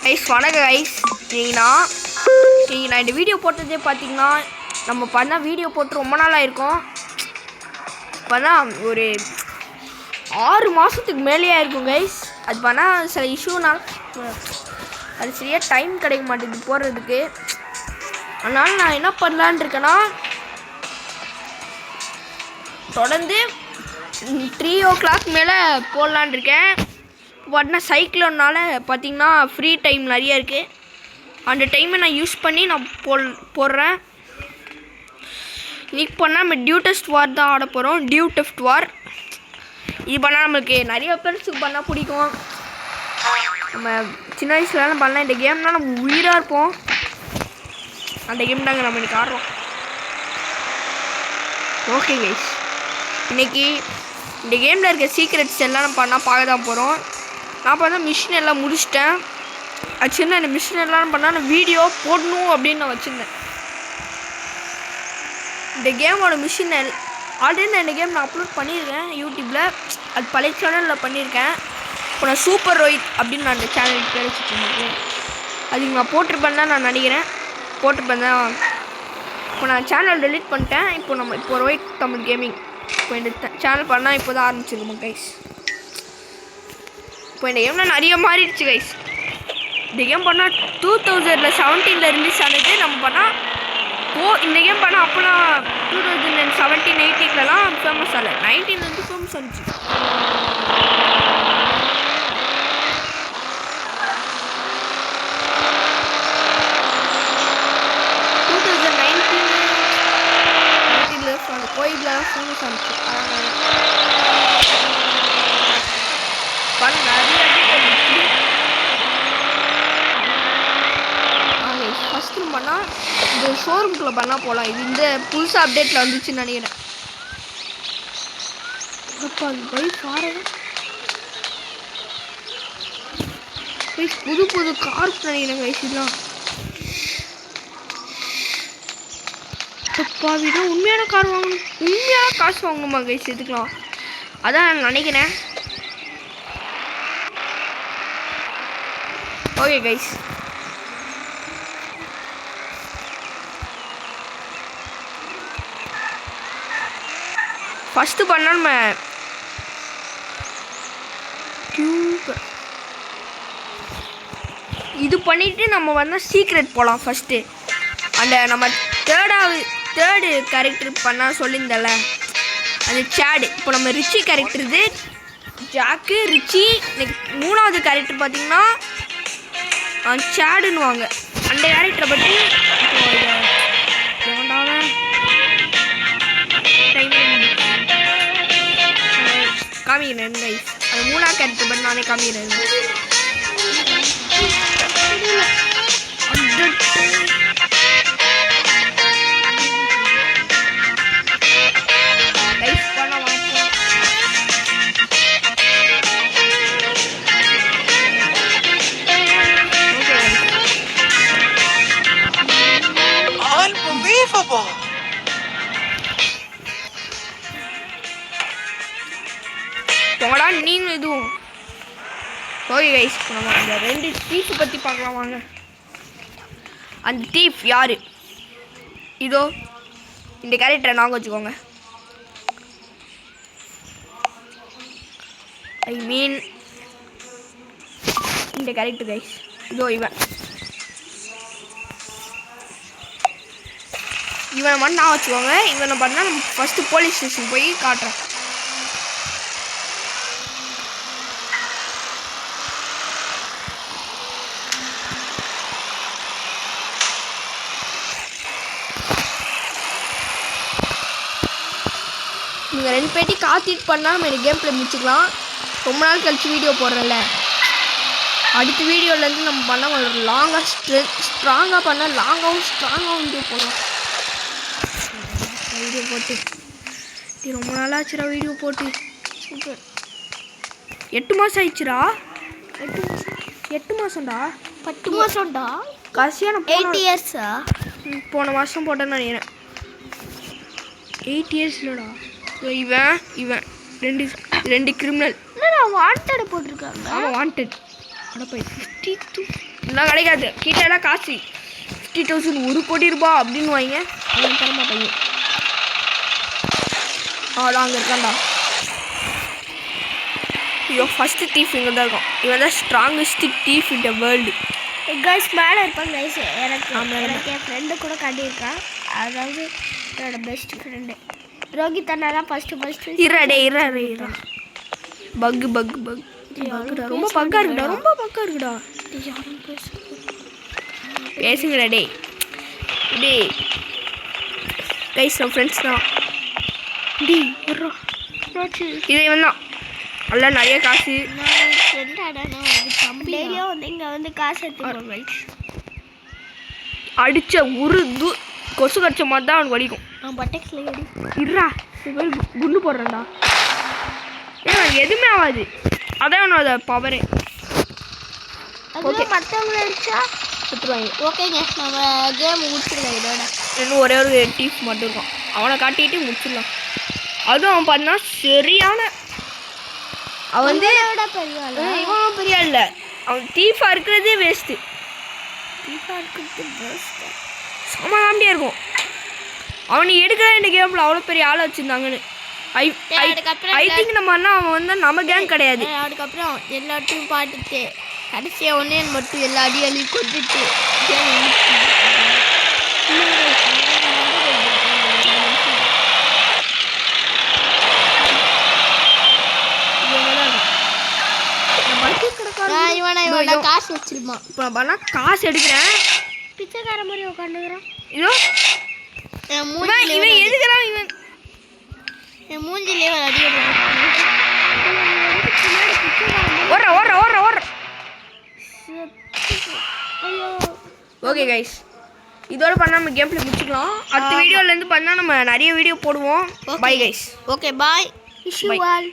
Guys வணக்கம் guys. நான் இந்த வீடியோ போட்டதே பார்த்தீங்கன்னா நம்ம பண்ண வீடியோ போட்டு ரொம்ப நாள் ஆயிருக்கும். இப்போதான் ஒரு 6 மாதத்துக்கு மேலேயே இருக்கும் கைஸ். அது பண்ணால் சில இஷ்யூனால் அது சரியாக டைம் கிடைக்க மாட்டேங்குது போடுறதுக்கு. அதனால் நான் என்ன பண்ணலான் இருக்கேன்னா தொடர்ந்து 3 o'clock மேலே போடலான் இருக்கேன். பார்த்தீங்கன்னா சைக்கிளோனால பார்த்தீங்கன்னா ஃப்ரீ டைம் நிறைய இருக்குது. அந்த டைமை நான் யூஸ் பண்ணி நான் போடுறேன். இன்றைக்கி பண்ணால் நம்ம டியூ டெஸ்ட் வார் தான் ஆட போகிறோம். டியூ டெஸ்ட் வார் இது பண்ணால் நம்மளுக்கு நிறைய பேருக்கு பண்ணால் பிடிக்கும். நம்ம சின்ன வயசுலலாம் பண்ணலாம். இந்த கேம்னால் நம்ம உயிராக இருப்போம். அந்த கேம் தாங்க நம்ம இன்றைக்கி ஆடுறோம். ஓகே கைஸ், இன்றைக்கி இந்த கேமில் இருக்க சீக்ரெட்ஸ் எல்லாம் நம்ம பண்ணால் பார்க்க தான் போகிறோம். நான் பார்த்தா மிஷின் எல்லாம் முடிச்சிட்டேன். ஆக்சுவலாக இந்த மிஷின் எல்லாம் பண்ணால் நான் வீடியோ போடணும் அப்படின்னு நான் வச்சுருந்தேன். இந்த கேமோட மிஷின் ஆல்ரெடி நான் இந்த கேம் நான் அப்லோட் பண்ணியிருக்கேன் யூடியூப்பில். அது பழைய சேனலில் பண்ணியிருக்கேன். இப்போ நான் சூப்பர் ரோஹித் அப்படின்னு நான் அந்த சேனலுக்கு பேர் வச்சுருக்கேன். அதுக்கு நான் போட்டிருப்பேன் தான் நான் நினைக்கிறேன். போட்டிருப்பேன் தான். இப்போ நான் சேனல் டெலீட் பண்ணிட்டேன். இப்போ ரோஹித் தமிழ் கேமிங் இப்போ இந்த சேனல் பண்ணால் இப்போ தான் ஆரம்பிச்சிருக்கோம் கைஸ். இப்போ இந்த கேமில் நிறைய மாறிடுச்சு கைஸ். இந்த கேம் பண்ணால் 2017 ரிலீஸ் ஆனது. நம்ம பண்ணால் இந்த கேம் பண்ணால் அப்போலாம் 2017, 18 ஃபேமஸ் ஆகலை. 19 ஃபேமஸ் ஆனிச்சு. கோயிலில் ஃபேமஸ் ஆனிச்சு. ஃபஸ்ட்டு பண்ணால் இந்த ஷோரூம்குள்ளே பண்ணால் போகலாம். இது இந்த புதுசாக அப்டேட்டில் வந்துச்சுன்னு நினைக்கிறேன். புது கார் நினைக்கிறேன் கைஸ். இதெல்லாம் விட உண்மையான கார் வாங்கணும். உண்மையான காசு வாங்கணுமா கைஸ் இதுக்கெலாம்? அதான் நான் நினைக்கிறேன். ஓகே கைஸ், ஃபஸ்ட்டு பண்ணால் நம்ம இது பண்ணிவிட்டு நம்ம வந்து சீக்ரெட் போகலாம். ஃபஸ்ட்டு அந்த நம்ம தேர்டு கேரக்டர் பண்ணால் சொல்லியிருந்தல அந்த சேடு. இப்போ நம்ம ரிச்சி கேரக்டர் இது ஜாக்கு ரிச்சி. மூணாவது கேரக்டர் பார்த்திங்கன்னா சேடுன்னு வாங்க. அந்த கேரக்டரை பற்றி காமிக்கிறேன் கைஸ். அது மூணாவது கேரக்டர் பற்றி நானே காமிக்கிறேன். போடா நீங்களும் இதுவும். ஓகே கைஸ், நம்ம அந்த 2 தீஃப் பற்றி பார்க்கலாம் வாங்க. அந்த தீஃப் யார்? இதோ இந்த கேரக்டரை நாங்கள் வச்சுக்கோங்க. ஐ மீன் இந்த கேரக்டர் கைஸ். இதோ இவனை மட்டும் நான் வச்சுக்கோங்க. இவனை பண்ணால் நம்ம ஃபஸ்ட்டு போலீஸ் ஸ்டேஷன் போய் காட்டுறேன். நீங்கள் 2 பேட்டி காத்திட்டு பண்ணால் நம்ம இந்த கேம் ப்ளே முடிச்சுக்கலாம். ரொம்ப நாள் கழிச்சு வீடியோ போடுறேன்ல. அடுத்த வீடியோலேருந்து நம்ம பண்ணால் ஒரு ஸ்ட்ராங்காக பண்ணால் ஸ்ட்ராங்காகவும் வீடியோ போடலாம். வீடியோ போட்டு ரொம்ப நாளாச்சுடா வீடியோ போட்டு. சூப்பர். 8 மாதம் ஆயிடுச்சுடா. 8 மாதம்டா. 10 மாதம்டா. கடைசியாக 8 இயர்ஸா? போன மாதம் போட்டேன்னு நினைக்கிறேன். 8 இயர்ஸ் இல்லைடா. இவன் 2 கிரிமினல் வாண்டட் போட்டிருக்காங்க. ஆமாம் வாண்டட். ஆனால் போய் 52 இதெல்லாம் கிடைக்காது. கிட்டலாம் காசு 50,000 1 கோடி ரூபா அப்படின்னு வாங்க. அவன் தர மாட்டாங்க. அதான் அங்கே இருக்கான்டா. ஐயோ ஃபஸ்ட்டு தீஃப் இங்கே தான் இருக்கும். இவன் தான் strongest thief in the world. Guys மேலே இருப்பாங்க கைஸ். எனக்கு என் ஃப்ரெண்டு கூட காட்டியிருக்கான். அதாவது என்னோட பெஸ்ட் ஃப்ரெண்டு ரோஹித் அண்ணா தான் ஃபஸ்ட்டு இரா பக்கு ரொம்ப பக்கா இருக்குடா. பேசுங்கடா டேய் கைஸ் நம்ம ஃப்ரெண்ட்ஸ் தான். இது இவன் தான் நல்லா நிறைய காசு. டெய்லியும் வந்து இங்கே வந்து காசு எடுத்துக்கிறோம். அடித்த ஒரு கொசு கடிச்ச மாதிரி தான் அவனுக்கு வலிக்கும். இருடா குண்டு போடுறேன்டா. ஏன்னா எதுவுமே ஆகாது. அதான் அவனோட பவரு. ஓகே மற்றவங்களை அடிச்சா சுற்றுவாங்க. ஓகேங்க நம்ம கேம் முடிச்சிடலாம். இதோட இன்னும் ஒரே ஒரு டீஃப் மட்டும் இருக்கும். அவனை காட்டிட்டு முடிச்சிடலாம். அதுவும் அவன் பார்த்தா சரியான அவன் வந்து இவன் பெரிய இல்லை. அவன் தீஃபாக இருக்கிறதே வேஸ்ட்டு. சமாதானே இருக்கும். அவனை எடுக்கிற இந்த கேமில் அவ்வளோ பெரிய ஆளை வச்சுருந்தாங்கன்னு. ஐ திங்க் நம்ம அண்ணா அவன் வந்து நம்ம கேங் கிடையாது. அதுக்கப்புறம் எல்லாத்தையும் பாட்டுட்டு கடைசியாக ஒன்றே மட்டும் எல்லா அடியாலையும் கொண்டுட்டு இவனை காசு வச்சிருப்பான். இப்போ நான் பண்ணா காசு எடுக்கிறேன். பிச்சைக்கார மாதிரி உட்காந்துக்கிறான். இதோ இவன் எதுக்குறான்? இவன் என் மூஞ்சிலே அடிக்க ஓடுற. ஓகே கைஸ் இதோட பண்ணால் நம்ம கேம் பிளே முடிச்சுக்கலாம். அடுத்த வீடியோலேருந்து பண்ணால் நம்ம நிறைய வீடியோ போடுவோம். Bye guys. Okay bye. Wish you all.